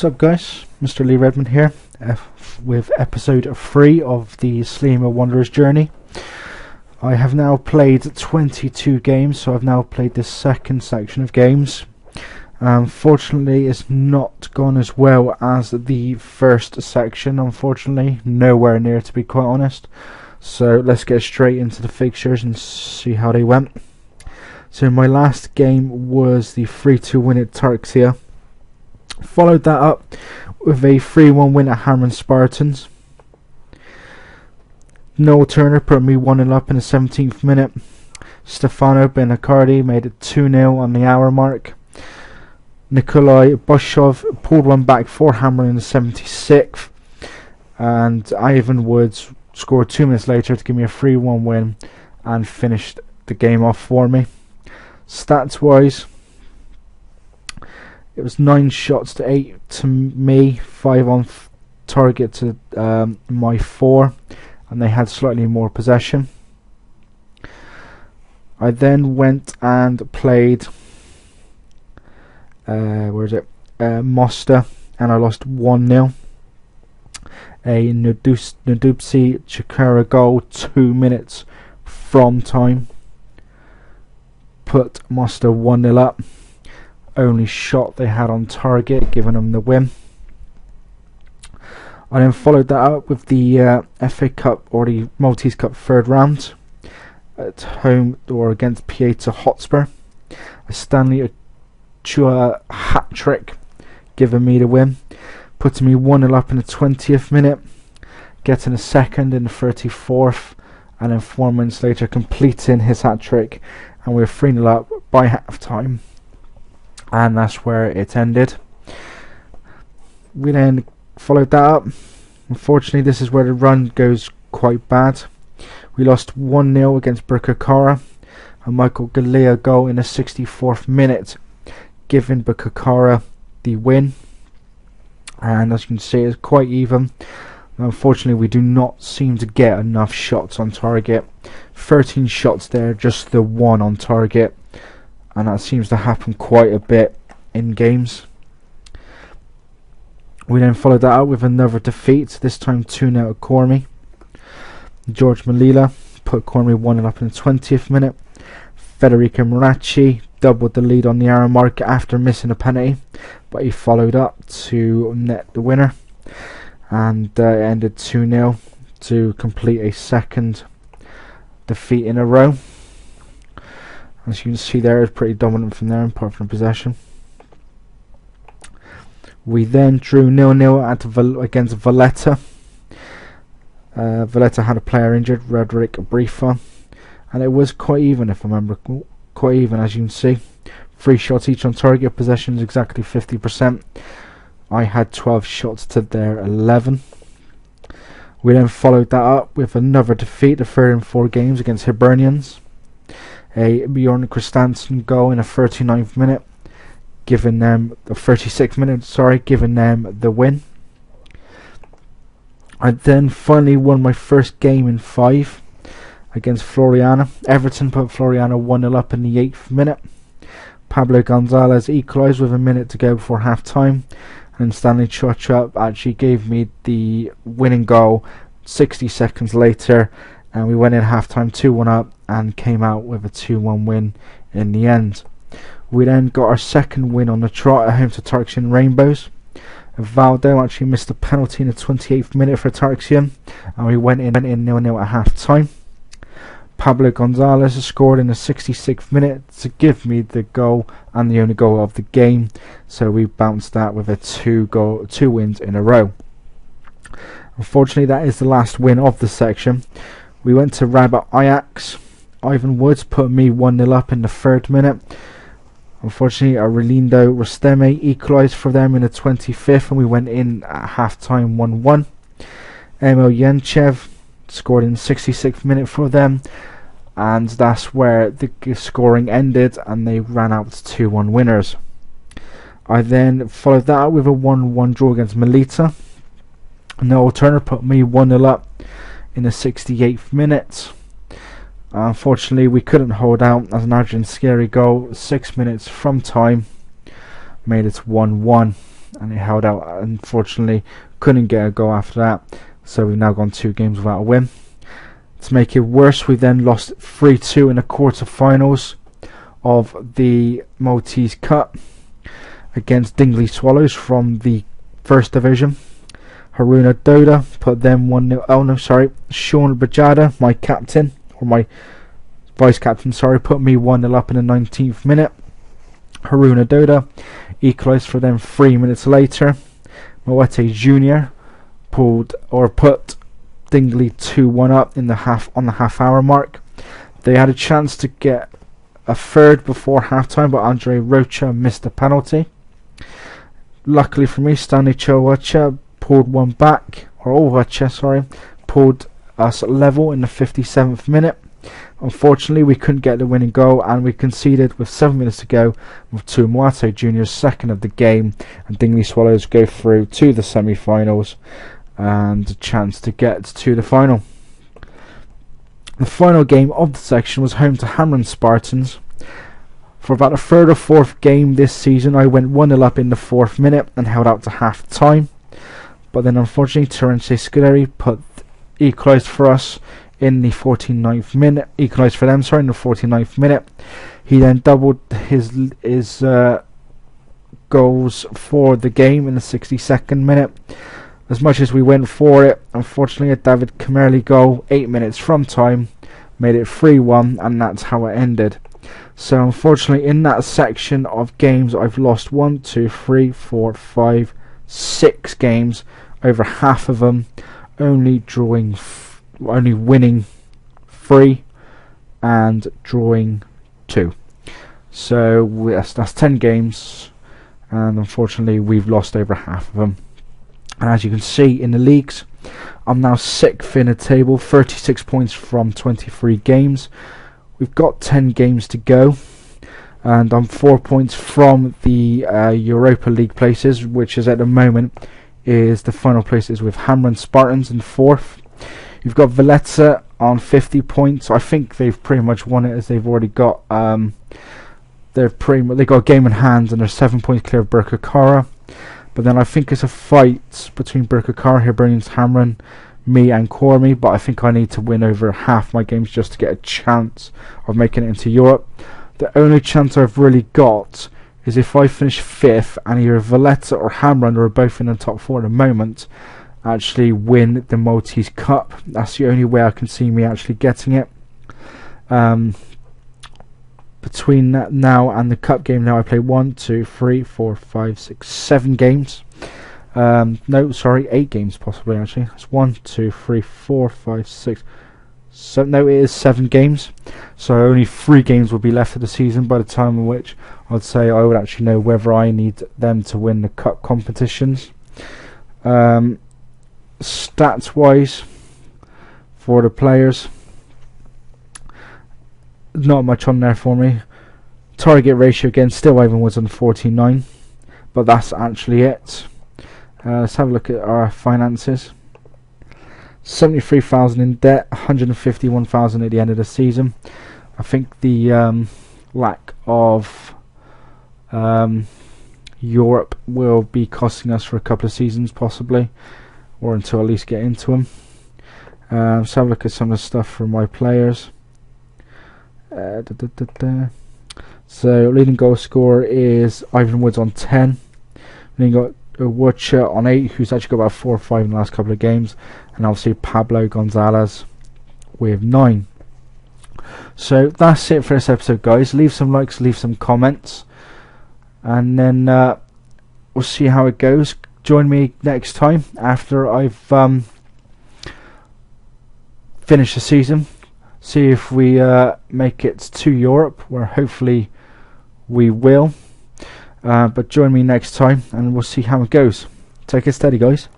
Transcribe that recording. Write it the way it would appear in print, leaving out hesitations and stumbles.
What's up guys, Mr. Lee Redmond here with episode 3 of the Sliema Wanderers Journey. I have now played 22 games, so I've now played the second section of games. Unfortunately, it's not gone as well as the first section, unfortunately, nowhere near to be quite honest. So let's get straight into the fixtures and see how they went. So my last game was the 3-2 win at Tarxia. Followed that up with a 3-1 win at Harman Spartans. Noel Turner put me 1-0 up in the 17th minute. Stefano Benacardi made it 2-0 on the hour mark. Nikolai Boshov pulled one back for Hammer in the 76th. And Ivan Woods scored 2 minutes later to give me a 3-1 win and finished the game off for me. Stats wise, it was 9 shots to 8 to me, 5 on target to my 4, and they had slightly more possession. I then went and played Mosta, and I lost 1-0. A Nadupsi Chikara goal 2 minutes from time put Mosta 1-0 up. Only shot they had on target, giving them the win. I then followed that up with the FA Cup or the Maltese Cup third round at home or against Pieter Hotspur. A Stanley Achua hat trick, giving me the win, putting me 1-0 up in the 20th minute, getting a second in the 34th, and then 4 minutes later completing his hat trick, and we were 3-0 up by half time. And that's where it ended. We then followed that up. Unfortunately, this is where the run goes quite bad. We lost 1-0 against Bukakara, and Michael Galea goal in the 64th minute, giving Bukakara the win. And as you can see, it's quite even. Unfortunately, we do not seem to get enough shots on target. 13 shots there, just the 1 on target. And that seems to happen quite a bit in games. We then followed that up with another defeat, this time 2-0 at Cormy. George Malila put Cormy 1-0 up in the 20th minute. Federico Maracci doubled the lead on the hour mark after missing a penalty, but he followed up to net the winner, and it ended 2-0 to complete a second defeat in a row. As you can see there, it's pretty dominant from there apart from possession. We then drew 0-0 against Valletta. Valletta had a player injured, Roderick Brifa, and it was quite even, if I remember, quite even as you can see. 3 shots each on target, possessions exactly 50%. I had 12 shots to their 11. We then followed that up with another defeat, the 3rd in 4 games against Hibernians. A Bjorn Christensen goal in the 39th minute, giving them the 36th minute, giving them the win. I then finally won my first game in 5 against Floriana. Everton put Floriana 1-0 up in the 8th minute. Pablo Gonzalez equalised with a minute to go before half time, and Stanley Chocha actually gave me the winning goal 60 seconds later, and we went in half time 2-1 up and came out with a 2-1 win in the end. We then got our second win on the trot at home to Tarxian Rainbows. Valdo actually missed a penalty in the 28th minute for Tarxian, and we went in 0-0 at half time. Pablo Gonzalez scored in the 66th minute to give me the goal and the only goal of the game, so we bounced that with a 2 wins in a row. Unfortunately, that is the last win of the section. We went to Rabat Ajax. Ivan Woods put me 1-0 up in the 3rd minute. Unfortunately, Arlindo Rosteme equalised for them in the 25th, and we went in at half time 1-1. Emil Yenchev scored in the 66th minute for them, and that's where the scoring ended, and they ran out to 2-1 winners. I then followed that up with a 1-1 draw against Melita. Noel Turner put me 1-0 up in the 68th minute. Unfortunately, we couldn't hold out as an Argent scary goal 6 minutes from time made it 1-1. and it held out. Unfortunately, couldn't get a goal after that, so we've now gone 2 games without a win. To make it worse, we then lost 3-2 in the quarter-finals of the Maltese Cup against Dingley Swallows from the First Division. Haruna Doda put them 1-0. Oh no, sorry. Sean Bajada, my captain, or my vice captain, sorry, put me 1-0 up in the 19th minute. Haruna Doda equalised for them 3 minutes later. Moete Jr. put Dingley 2-1 up in the half-hour mark. They had a chance to get a third before half-time, but Andre Rocha missed a penalty. Luckily for me, Stanley Chowacha pulled one back, or Owacha, sorry, pulled us level in the 57th minute. Unfortunately, we couldn't get the winning goal, and we conceded with 7 minutes to go with Moate Jr.'s second of the game, and Dingley Swallows go through to the semi-finals and a chance to get to the final. The final game of the section was home to Hamron Spartans. For about the third or fourth game this season, I went 1-0 up in the 4th minute and held out to half time. But then unfortunately, Terence Scuderi equalised for us in the 49th minute. Equalised for them, sorry, in the 49th minute. He then doubled his goals for the game in the 62nd minute. As much as we went for it, unfortunately a David Kamerli goal 8 minutes from time made it 3-1, and that's how it ended. So unfortunately in that section of games I've lost 1, 2, 3, 4, 5, 6 games, over half of them, only winning 3 and drawing 2. So that's 10 games, and unfortunately we've lost over half of them. And as you can see in the leagues, I'm now 6th in the table, 36 points from 23 games. We've got 10 games to go, and I'm 4 points from the Europa League places, which is at the moment is the final places with Hamron Spartans in 4th. You've got Valletta on 50 points. I think they've pretty much won it, as they've already got they got a game in hand, and they're 7 points clear of Birkirkara. But then I think it's a fight between Birkirkara, Hibernians, Hamron, me and Cormy, but I think I need to win over half my games just to get a chance of making it into Europe. The only chance I've really got is if I finish 5th and either Valletta or Hamron, who are both in the top 4 at the moment, actually win the Maltese Cup. That's the only way I can see me actually getting it. Between now and the cup game, now I play 1, 2, 3, 4, 5, 6, 7 games. No, sorry, 8 games possibly actually. It's 1, 2, 3, 4, 5, 6, 7. No, it is 7 games. So only 3 games will be left of the season by the time in which I'd say I would actually know whether I need them to win the cup competitions. Stats wise for the players, not much on there for me. Target ratio again, still Ivan Woods on 49, but that's actually it. Let's have a look at our finances. 73,000 in debt, 151,000 at the end of the season. I think the lack of Europe will be costing us for a couple of seasons possibly, or until at least get into them. Let's have a look at some of the stuff from my players. So leading goal scorer is Ivan Woods on 10. Then you got Watcher on 8, who's actually got about 4 or 5 in the last couple of games, and obviously Pablo Gonzalez with 9. So that's it for this episode, guys. Leave some likes, leave some comments, and then we'll see how it goes. Join me next time after I've finished the season. See if we make it to Europe, where hopefully we will. But join me next time and we'll see how it goes. Take it steady, guys.